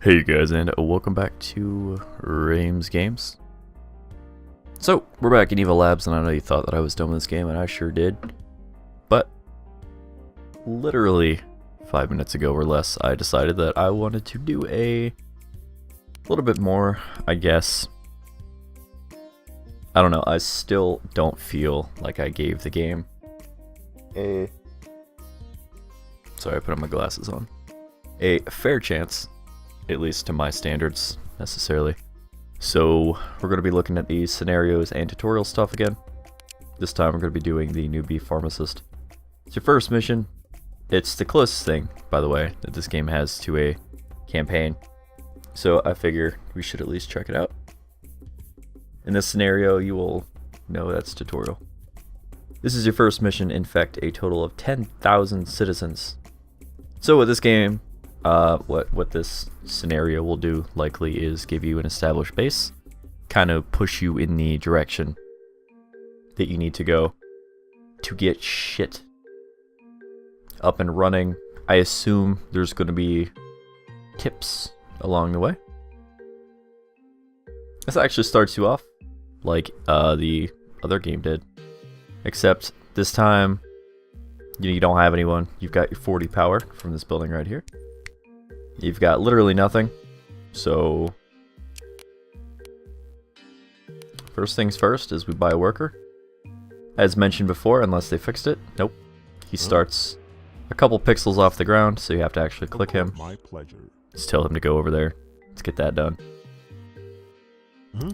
Hey you guys, and welcome back to RamesGames. So, we're back in Evil Labs, and I know you thought that I was done with this game, and I sure did. But, literally 5 minutes ago or less, I decided that I wanted to do a little bit more, I guess. I don't know, I still don't feel like I gave the game a... Sorry, I put on my glasses on. A fair chance. At least to my standards, necessarily. So, we're going to be looking at these scenarios and tutorial stuff again. This time we're going to be doing the newbie pharmacist. It's your first mission. It's the closest thing, by the way, that this game has to a campaign. So I figure we should at least check it out. In this scenario, you will know that's tutorial. This is your first mission, Infect a total of 10,000 citizens. So with this game, what this scenario will do likely is give you an established base, kind of push you in the direction that you need to go to get shit up and running. I assume there's going to be tips along the way. This actually starts you off like the other game did, except this time you don't have anyone. You've got your 40 power from this building right here. You've got literally nothing, so first things first is we buy a worker. As mentioned before, unless they fixed it, nope. He starts a couple pixels off the ground, so you have to actually click him. My pleasure. Just tell him to go over there. Let's get that done.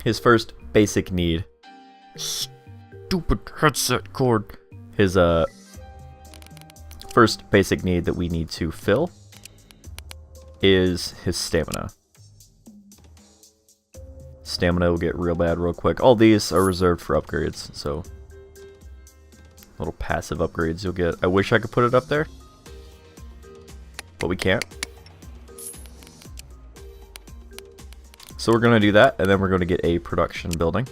His first basic need. Stupid headset cord. His first basic need that we need to fill is his stamina. Stamina will get real bad real quick. All these are reserved for upgrades, so little passive upgrades you'll get. I wish I could put it up there, but we can't. So we're gonna do that, and then we're gonna get a production building.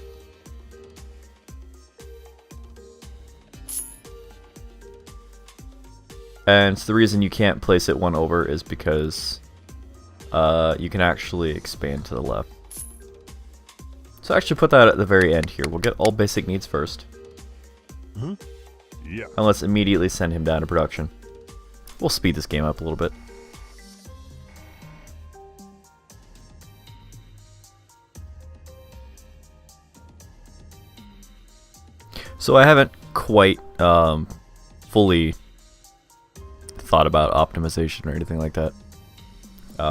And the reason you can't place it one over is because you can actually expand to the left. So actually put that at the very end here. We'll get all basic needs first. Yeah. And let's immediately send him down to production. We'll speed this game up a little bit. So I haven't quite fully thought about optimization or anything like that.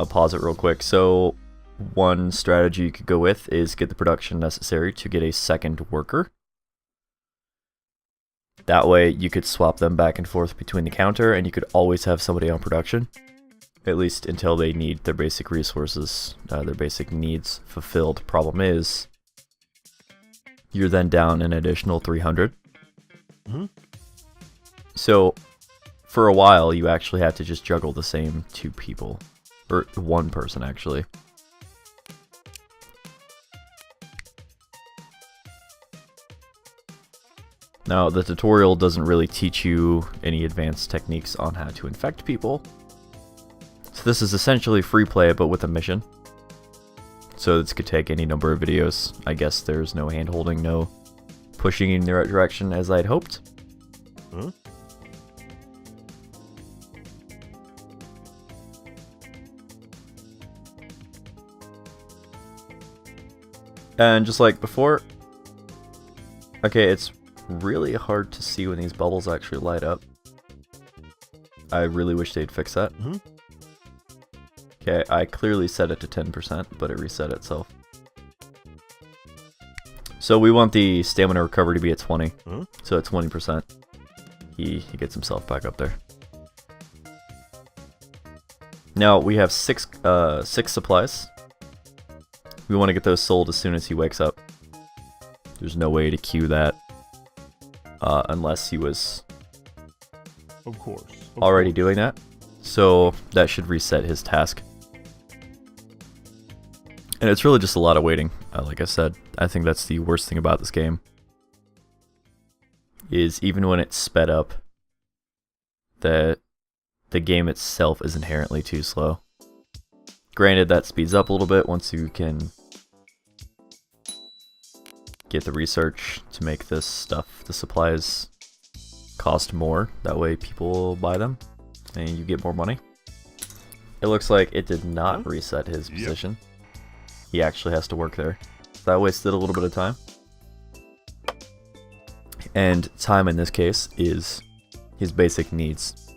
Pause it real quick. So one strategy you could go with is get the production necessary to get a second worker. That way you could swap them back and forth between the counter, and you could always have somebody on production, at least until they need their basic resources, their basic needs fulfilled. Problem is, you're then down an additional 300. So for a while you actually have to just juggle the same two people. Or one person, actually. Now, the tutorial doesn't really teach you any advanced techniques on how to infect people. So this is essentially free play, but with a mission. So this could take any number of videos. I guess there's no hand-holding, no pushing in the right direction as I'd hoped. And just like before, okay, it's really hard to see when these bubbles actually light up. I really wish they'd fix that. Okay, I clearly set it to 10%, but it reset itself. So we want the stamina recovery to be at 20. So at 20%, he gets himself back up there. Now we have six supplies. We want to get those sold as soon as he wakes up. There's no way to queue that unless he was already doing that. So that should reset his task. And it's really just a lot of waiting. Like I said, I think that's the worst thing about this game. Is even when it's sped up, the game itself is inherently too slow. Granted, that speeds up a little bit once you can get the research to make this stuff, the supplies, cost more. That way people will buy them and you get more money. It looks like it did not reset his position. He actually has to work there. That wasted a little bit of time. And time in this case is his basic needs.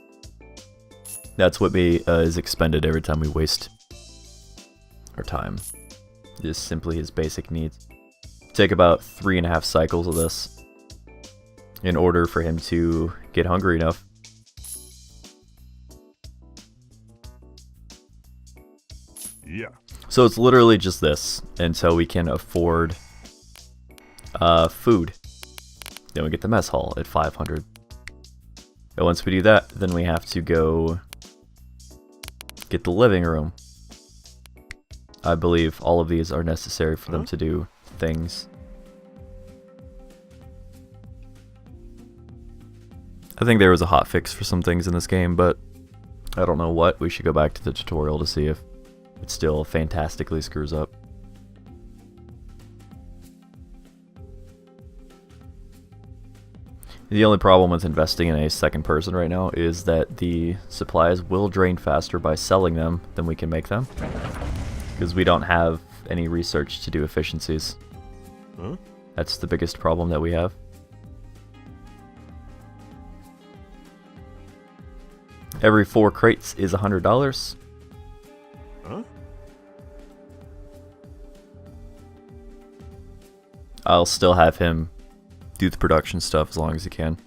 That's what is expended every time we waste our time. Just simply his basic needs. Take about 3.5 cycles of this in order for him to get hungry enough. Yeah. So it's literally just this until we can afford food. Then we get the mess hall at 500. And once we do that, then we have to go get the living room. I believe all of these are necessary for them to do things. I think there was a hotfix for some things in this game, but I don't know what. We should go back to the tutorial to see if it still fantastically screws up. The only problem with investing in a second person right now is that the supplies will drain faster by selling them than we can make them. Because we don't have any research to do efficiencies. That's the biggest problem that we have. Every 4 crates is $100. I'll still have him do the production stuff as long as he can.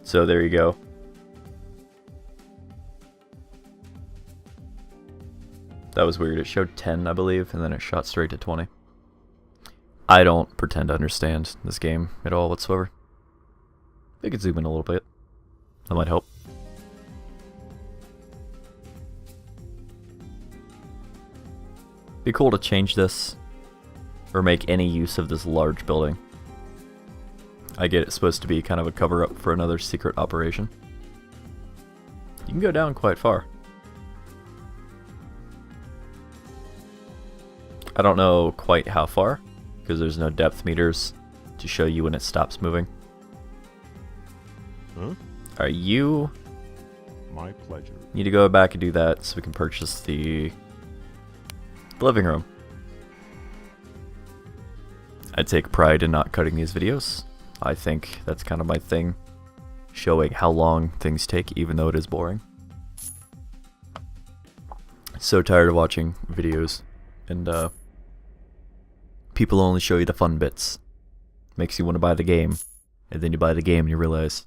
So there you go. That was weird. It showed 10, I believe, and then it shot straight to 20. I don't pretend to understand this game at all whatsoever. I could zoom in a little bit. That might help. Be cool to change this or make any use of this large building. I get it's supposed to be kind of a cover-up for another secret operation. You can go down quite far. I don't know quite how far, because there's no depth meters to show you when it stops moving. Alright, you... My pleasure. Need to go back and do that so we can purchase the living room. I take pride in not cutting these videos. I think that's kind of my thing, showing how long things take even though it is boring. So tired of watching videos and people only show you the fun bits. Makes you want to buy the game, and then you buy the game and you realize,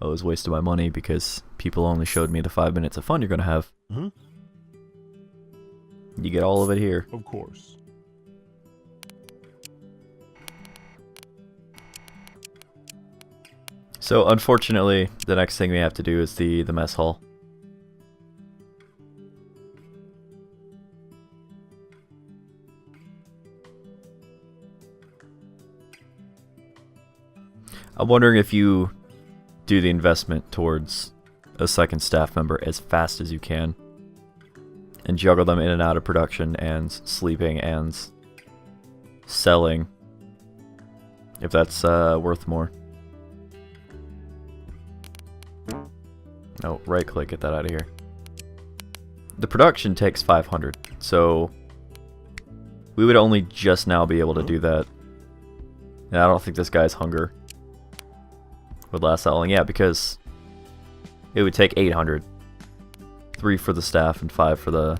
oh, I was wasting my money because people only showed me the 5 minutes of fun you're gonna have. You get all of it here. Of course. So unfortunately, the next thing we have to do is the mess hall. I'm wondering if you do the investment towards a second staff member as fast as you can and juggle them in and out of production and sleeping and selling, if that's worth more. No, right click, get that out of here. The production takes 500, so we would only just now be able to do that. And I don't think this guy's hunger would last that long. Yeah, because it would take 800. 3 for the staff and 5 for the...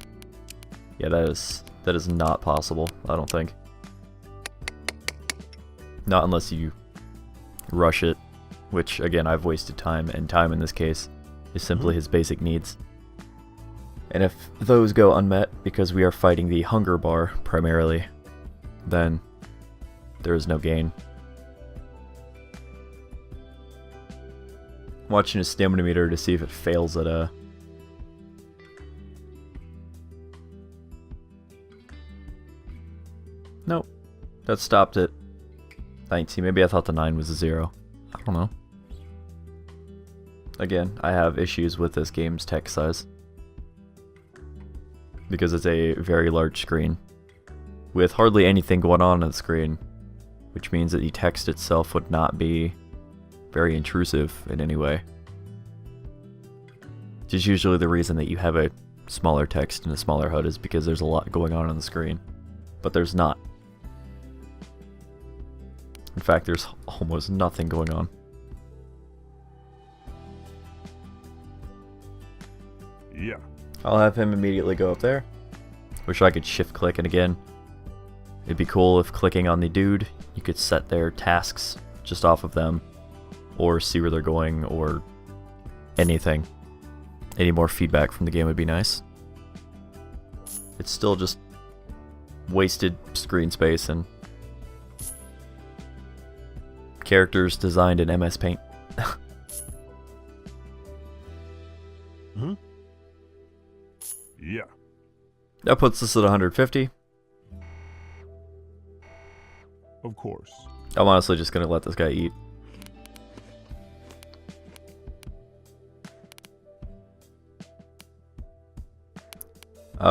Yeah, that is not possible, I don't think. Not unless you rush it, which, again, I've wasted time, and time in this case is simply his basic needs. And if those go unmet because we are fighting the hunger bar primarily, then there is no gain. Watching his stamina meter to see if it fails at a... Nope. That stopped at 19. Maybe I thought the 9 was a 0. I don't know. Again, I have issues with this game's text size. Because it's a very large screen. With hardly anything going on the screen. Which means that the text itself would not be very intrusive in any way. Which is usually the reason that you have a smaller text and a smaller HUD is because there's a lot going on the screen. But there's not. In fact, there's almost nothing going on. Yeah. I'll have him immediately go up there. Wish I could shift click, and again, it'd be cool if clicking on the dude, you could set their tasks just off of them, or see where they're going, or anything. Any more feedback from the game would be nice. It's still just wasted screen space and characters designed in MS Paint. Hmm? Yeah. That puts us at 150. Of course. I'm honestly just gonna let this guy eat.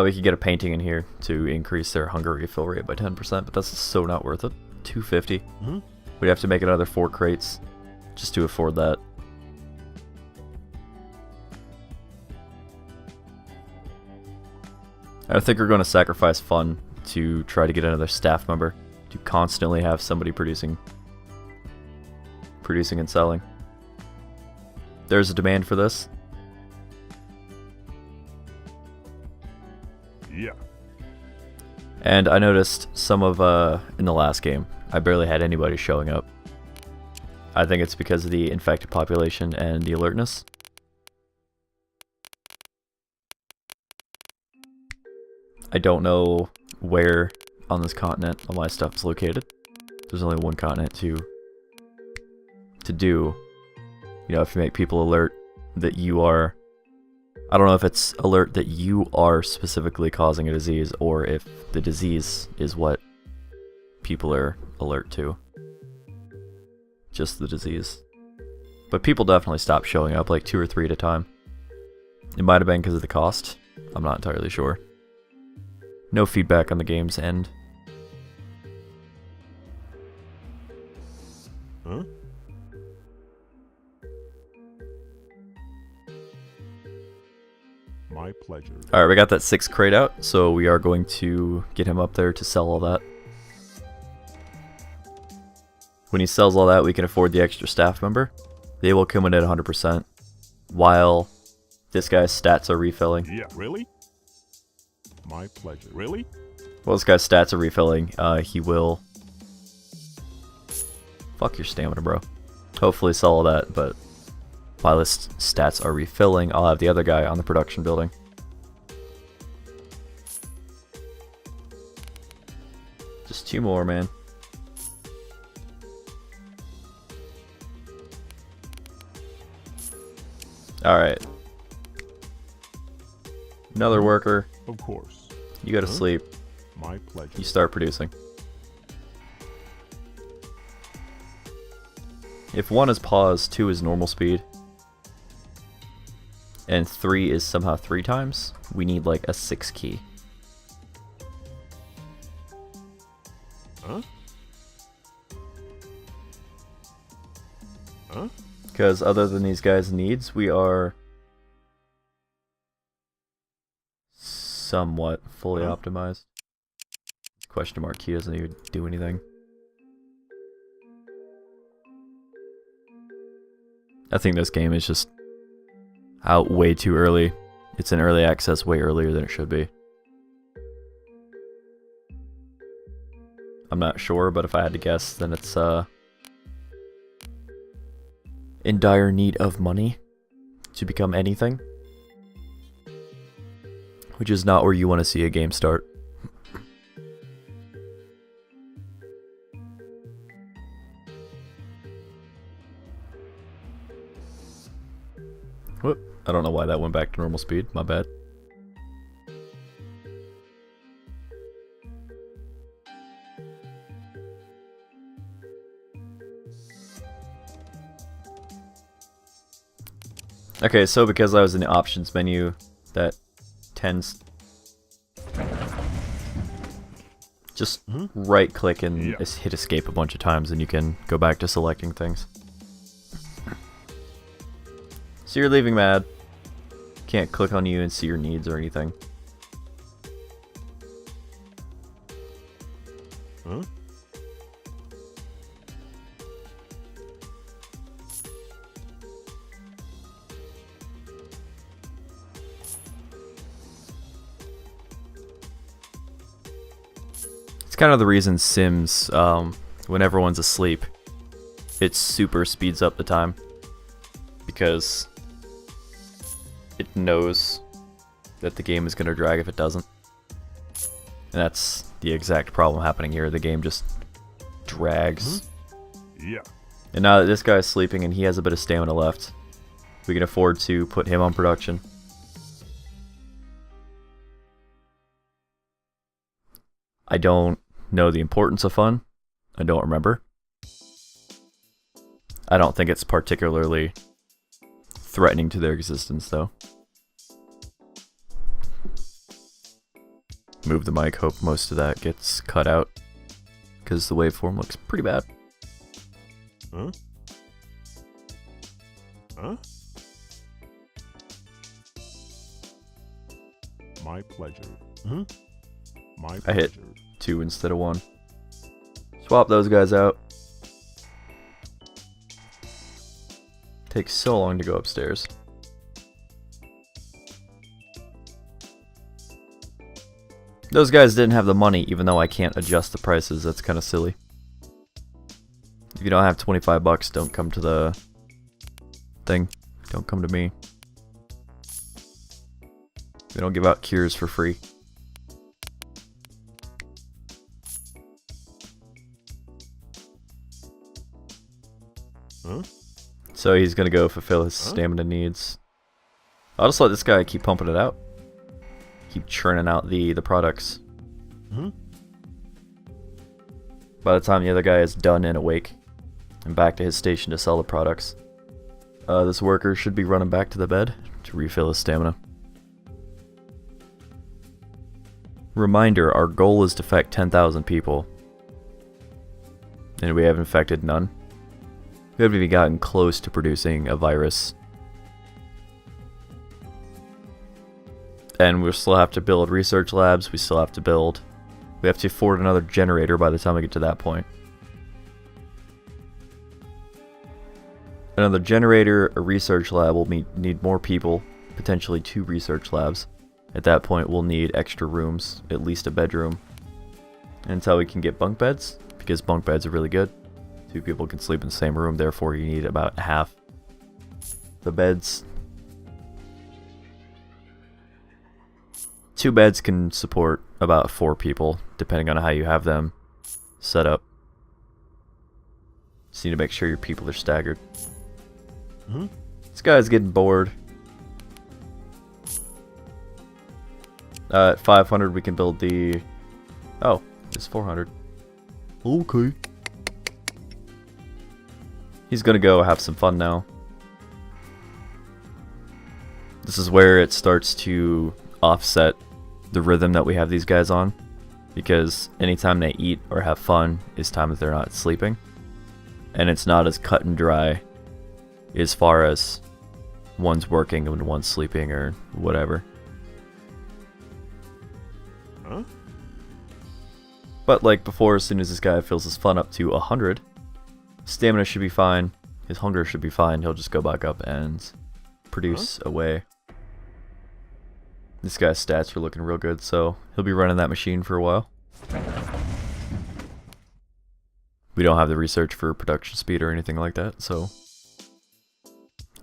We could get a painting in here to increase their hunger refill rate by 10%, but that's so not worth it. 250. Hmm? We'd have to make another 4 crates just to afford that. I think we're going to sacrifice fun to try to get another staff member to constantly have somebody producing and selling. There's a demand for this. Yeah. And I noticed some of, in the last game, I barely had anybody showing up. I think it's because of the infected population and the alertness. I don't know where on this continent all my stuff is located. There's only one continent to do. You know, if you make people alert that you are... I don't know if it's alert that you are specifically causing a disease, or if the disease is what people are alert to. Just the disease. But people definitely stopped showing up, like 2 or 3 at a time. It might have been because of the cost. I'm not entirely sure. No feedback on the game's end. Huh? My pleasure. Alright, we got that 6th crate out, so we are going to get him up there to sell all that. When he sells all that, we can afford the extra staff member. They will come in at 100%, while this guy's stats are refilling. Yeah, really? My pleasure. Really? Well, this guy's stats are refilling. He will... Fuck your stamina, bro. Hopefully sell all that, but while his stats are refilling, I'll have the other guy on the production building. Just 2 more, man. Alright. Another worker. Of course. You go to Huh? sleep. My pleasure. You start producing. If 1 is pause, 2 is normal speed, and 3 is somehow 3 times, we need like a 6 key. Huh? Huh? Because other than these guys' needs, we are somewhat fully Huh? optimized. Question mark key doesn't even do anything. I think this game is just out way too early. It's in early access way earlier than it should be. I'm not sure, but if I had to guess, then it's in dire need of money to become anything. Which is not where you want to see a game start. Whoop. I don't know why that went back to normal speed. My bad. Okay, so because I was in the options menu, that tends... Just right click and hit escape a bunch of times and you can go back to selecting things. So you're leaving mad. Can't click on you and see your needs or anything. Huh? It's kind of the reason Sims, when everyone's asleep, it super speeds up the time. Because it knows that the game is going to drag if it doesn't. And that's the exact problem happening here. The game just drags. Yeah. And now that this guy's sleeping and he has a bit of stamina left, we can afford to put him on production. I don't know the importance of fun. I don't remember. I don't think it's particularly threatening to their existence, though. Move the mic, hope most of that gets cut out, because the waveform looks pretty bad. Huh? Huh? My pleasure. My pleasure. I hit 2 instead of 1. Swap those guys out. Takes so long to go upstairs. Those guys didn't have the money, even though I can't adjust the prices. That's kind of silly. If you don't have 25 bucks, don't come to the thing. Don't come to me. We don't give out cures for free. Huh? So he's gonna go fulfill his stamina needs. I'll just let this guy keep pumping it out. Keep churning out the products. By the time the other guy is done and awake, and back to his station to sell the products, this worker should be running back to the bed to refill his stamina. Reminder, our goal is to infect 10,000 people. And we have infected none. We haven't even gotten close to producing a virus. And we still have to build research labs, we still have to build... We have to afford another generator by the time we get to that point. Another generator, a research lab will need more people, potentially 2 research labs. At that point we'll need extra rooms, at least a bedroom. Until we can get bunk beds, because bunk beds are really good. 2 people can sleep in the same room, therefore you need about half the beds. 2 beds can support about 4 people, depending on how you have them set up. Just need to make sure your people are staggered. This guy's getting bored. At 500 we can build the... Oh, it's 400. Okay. He's gonna go have some fun now. This is where it starts to offset the rhythm that we have these guys on, because anytime they eat or have fun is time that they're not sleeping, and it's not as cut and dry as far as one's working and one's sleeping or whatever. Huh? But like before, as soon as this guy fills his fun up to 100, stamina should be fine, his hunger should be fine, he'll just go back up and produce away. This guy's stats are looking real good, so he'll be running that machine for a while. We don't have the research for production speed or anything like that, so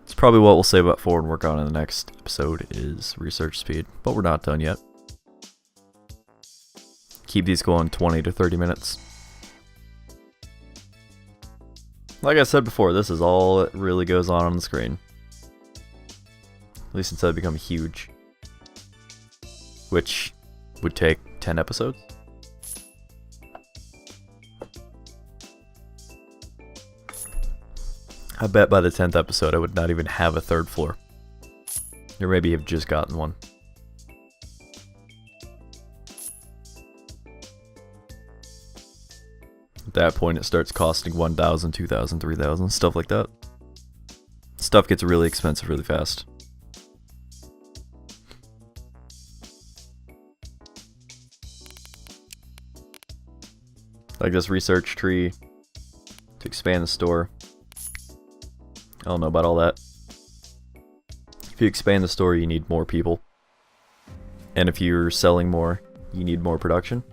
it's probably what we'll save up for and work on in the next episode is research speed, but we're not done yet. Keep these going 20 to 30 minutes. Like I said before, this is all that really goes on the screen. At least until they become huge. Which would take 10 episodes. I bet by the 10th episode I would not even have a 3rd floor. Or maybe you've just gotten one. At that point it starts costing 1,000, 2,000, 3,000, stuff like that. Stuff gets really expensive really fast. Like this research tree to expand the store. I don't know about all that. If you expand the store, you need more people. And if you're selling more, you need more production.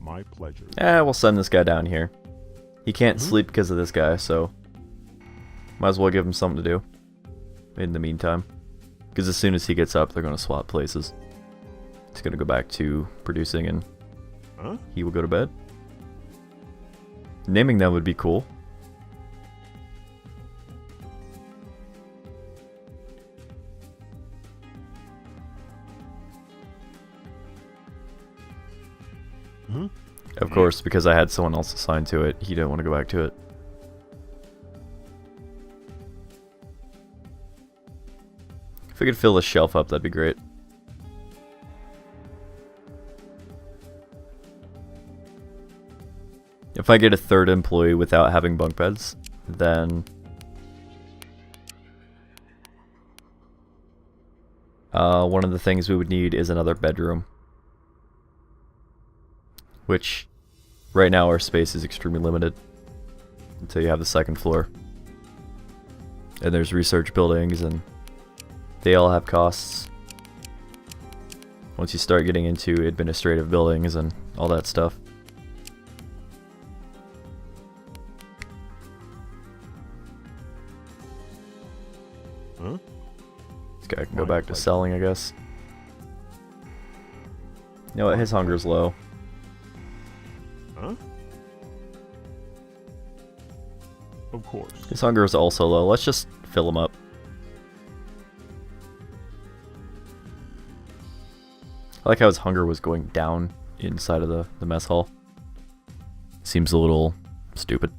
My pleasure. We'll send this guy down here. He can't sleep because of this guy, so might as well give him something to do in the meantime. Because as soon as he gets up, they're going to swap places. He's going to go back to producing and he will go to bed. Naming them would be cool. Of course, because I had someone else assigned to it, he didn't want to go back to it. If we could fill this shelf up, that'd be great. If I get a third employee without having bunk beds, then one of the things we would need is another bedroom. Which, right now our space is extremely limited until you have the second floor. And there's research buildings and they all have costs. Once you start getting into administrative buildings and all that stuff. This guy can go back to selling, I guess. You know what, his hunger's low. Of course. His hunger is also low. Let's just fill him up. I like how his hunger was going down inside of the mess hall. Seems a little stupid.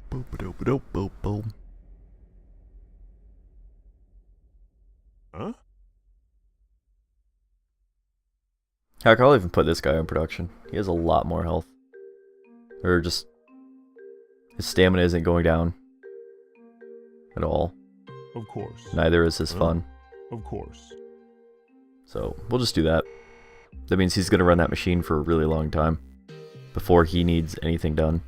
Boop-a-doop-a-doop-boop-boom. Heck, I'll even put this guy in production. He has a lot more health. Or just... his stamina isn't going down. At all. Of course. Neither is his fun. Of course. So, we'll just do that. That means he's gonna run that machine for a really long time. Before he needs anything done.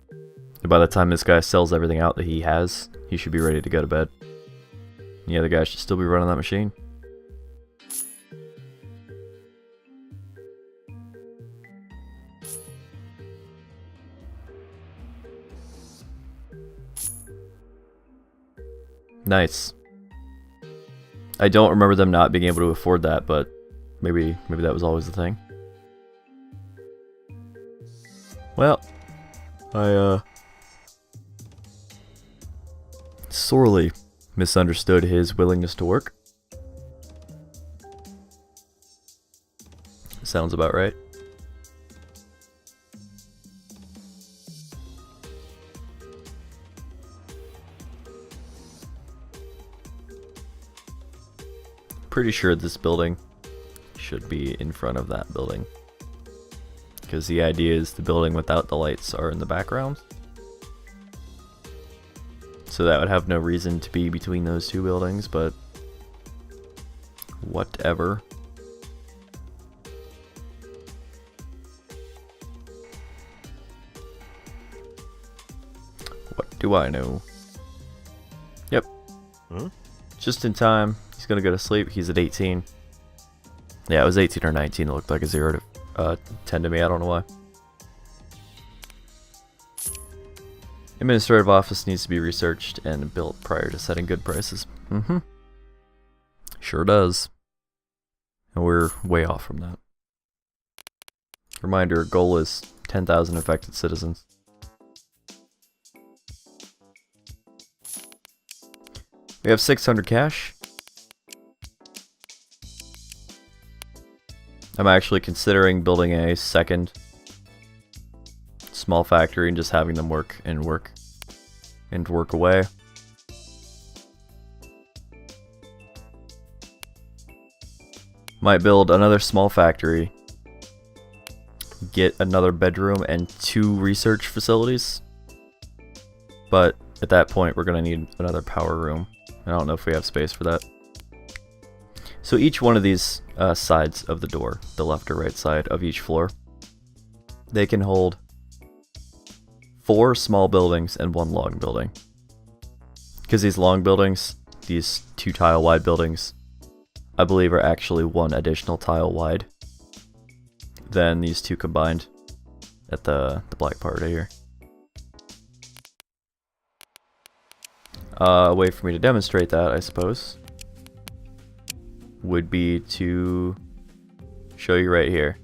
And by the time this guy sells everything out that he has, he should be ready to go to bed. And the other guy should still be running that machine. Nice. I don't remember them not being able to afford that, but maybe that was always the thing. Well, I sorely misunderstood his willingness to work. Sounds about right. Pretty sure this building should be in front of that building. Because the idea is the building without the lights are in the background. So that would have no reason to be between those two buildings, but whatever. What do I know? Yep. Just in time. He's gonna go to sleep. He's at 18. Yeah, it was 18 or 19. It looked like a 0 to 10 to me. I don't know why. Administrative office needs to be researched and built prior to setting good prices. Sure does. And we're way off from that. Reminder, goal is 10,000 infected citizens. We have 600 cash. I'm actually considering building a second small factory and just having them work away. Might build another small factory, get another bedroom and 2 research facilities. But at that point we're gonna need another power room. I don't know if we have space for that. So each one of these sides of the door, the left or right side of each floor, they can hold 4 small buildings and 1 long building. Because these long buildings, these 2 tile wide buildings, I believe are actually 1 additional tile wide than these 2 combined at the black part right here. A way for me to demonstrate that, I suppose, would be to show you right here.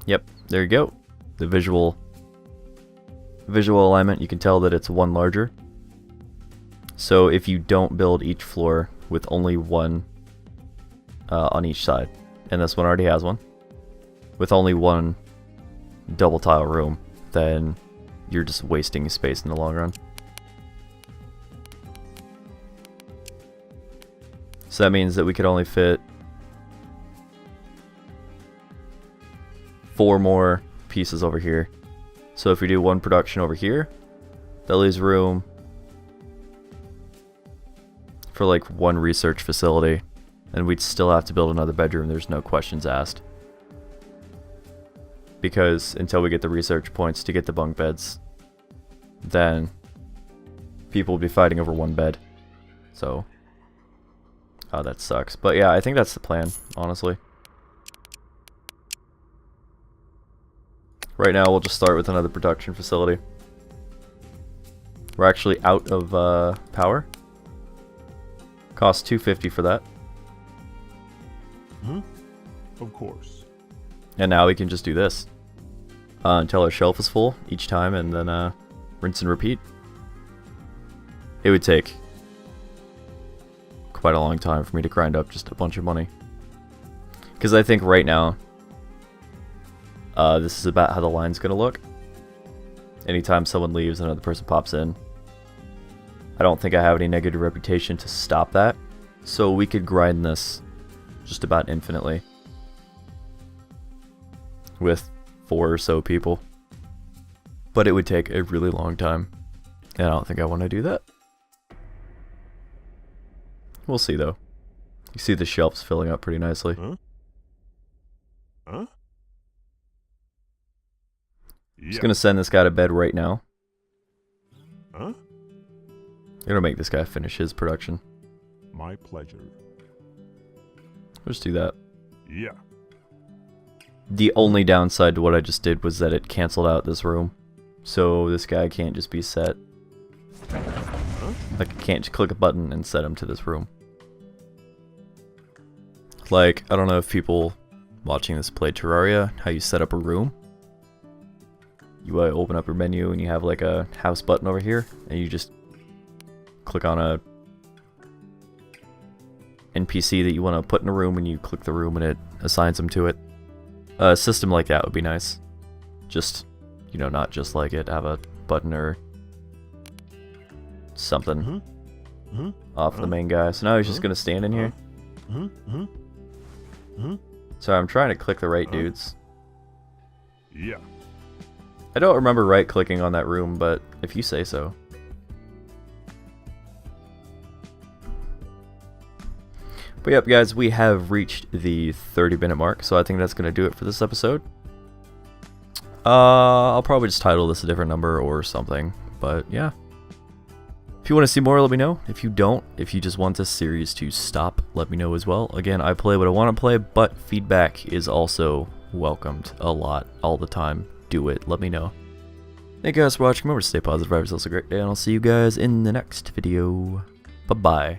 Yep, there you go. The visual alignment, you can tell that it's 1 larger. So if you don't build each floor with only 1 on each side, and this one already has 1, with only 1 double tile room, then you're just wasting space in the long run. So that means that we could only fit 4 more pieces over here. So if we do 1 production over here, that leaves room for like 1 research facility, and we'd still have to build another bedroom. There's no questions asked, because until we get the research points to get the bunk beds, then people will be fighting over 1 bed. So oh, that sucks. But yeah, I think that's the plan, honestly. Right now, we'll just start with another production facility. We're actually out of power. Costs $250 for that. Of course. And now we can just do this until our shelf is full each time, and then rinse and repeat. It would take quite a long time for me to grind up just a bunch of money, because I think right now this is about how the line's gonna look. Anytime someone leaves, another person pops in. I don't think I have any negative reputation to stop that, so we could grind this just about infinitely with 4 or so people, but it would take a really long time, and I don't think I want to do that. We'll see though. You see the shelves filling up pretty nicely. Huh? Just gonna send this guy to bed right now. Huh? Gonna make this guy finish his production. My pleasure. Let's do that. Yeah. The only downside to what I just did was that it canceled out this room. So this guy can't just be set. Like, I can't just click a button and set him to this room. Like, I don't know if people watching this play Terraria, how you set up a room. You open up your menu and you have like a house button over here, and you just click on a NPC that you want to put in a room, and you click the room and it assigns them to it. A system like that would be nice. Just, you know, not just like it, have a button or something off the main guy. So now he's just gonna stand in here. So I'm trying to click the right dudes. Yeah. I don't remember right clicking on that room, but if you say so. But yep, guys, we have reached the 30-minute mark, so I think that's going to do it for this episode. I'll probably just title this a different number or something, but yeah. If you want to see more, let me know. If you don't, if you just want this series to stop, let me know as well. Again, I play what I want to play, but feedback is also welcomed a lot, all the time. Do it, let me know. Thank you guys for watching. Remember to stay positive, have yourselves a great day, and I'll see you guys in the next video. Bye-bye.